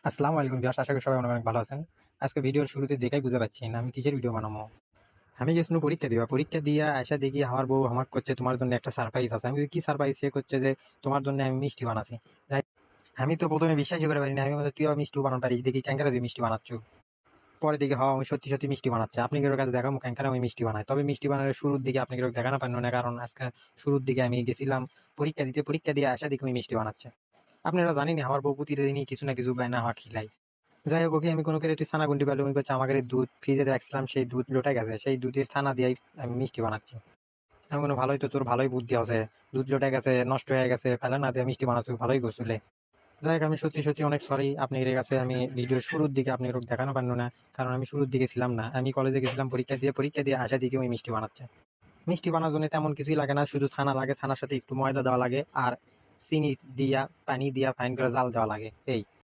আসসালামু আলাইকুম ভিউয়ার্স, আশা করি সবাই অনেক অনেক ভালো আছেন। আজকে ভিডিওর শুরুতে দেখেই বুঝতে পারছেন আমি কিসের ভিডিও বানাবো। আমি গেছিলাম পরীক্ষা দিয়া আয়সা দেখি আমার বউ আমাকে করছে তোমার জন্য একটা সারপ্রাইজ আছে। আমি বলি, কি সারপ্রাইজ? সে করছে যে তোমার জন্য আমি মিষ্টি বানাচ্ছি। যাই, আমি তো প্রথমে বিশ্বাসই করে পারিনি। আমি বলছি, তুই আবার মিষ্টি বানাতে পারিস? দেখি ক্যাঙ্কারা তুই মিষ্টি বানাচ্ছ। পরে দেখি হ্যাঁ, আমি সত্যি সত্যি মিষ্টি বানাচ্ছে। আপনি কারোর কাছে দেখাবো ক্যাঙ্কারা আমি মিষ্টি বানাই, তবে মিষ্টি বানানোর শুরুর দিকে আপনি কারো দেখানো পারেন না, কারণ আজকে শুরুর দিকে আমি গেছিলাম পরীক্ষা দিয়ে আসা দেখি আমি মিষ্টি বানাচ্ছে। আপনারা জানেনি আমার বউ প্রতিদিনই কিছু না কিছু বায়না আমার খিলাই। যাই হোক, ওকে আমি কোনো করে তুই ছানা গুন্ডি পেলো, ওই করছে আমাকে দুধ ফ্রিজে রাখছিলাম, সেই দুধ লোটাই গেছে, সেই দুধের ছানা দিয়েই আমি মিষ্টি বানাচ্ছি। আমি কোনো ভালোই তো, তোর ভালোই বুদ্ধি আছে, দুধ লোটাই গেছে, নষ্ট হয়ে গেছে, ফেলে না দিয়ে মিষ্টি বানাচ্ছি, ভালোই করছিলে। যাই হোক, আমি সত্যি সত্যি অনেক সরি আপনি এর কাছে। আমি ভিডিওর শুরুর দিকে আপনি ওকে দেখানো পারলো না, কারণ আমি শুরুর দিকে ছিলাম না। আমি কলেজে গেছিলাম পরীক্ষা দিয়ে আসা দিকে ওই মিষ্টি বানাচ্ছে। মিষ্টি বানানোর জন্য তেমন কিছুই লাগে না, শুধু ছানা লাগে, ছানার সাথে একটু ময়দা দেওয়া লাগে আর চিনি দিয়া পানি দিয়া ফাইন করে জাল দেওয়া লাগে, এই।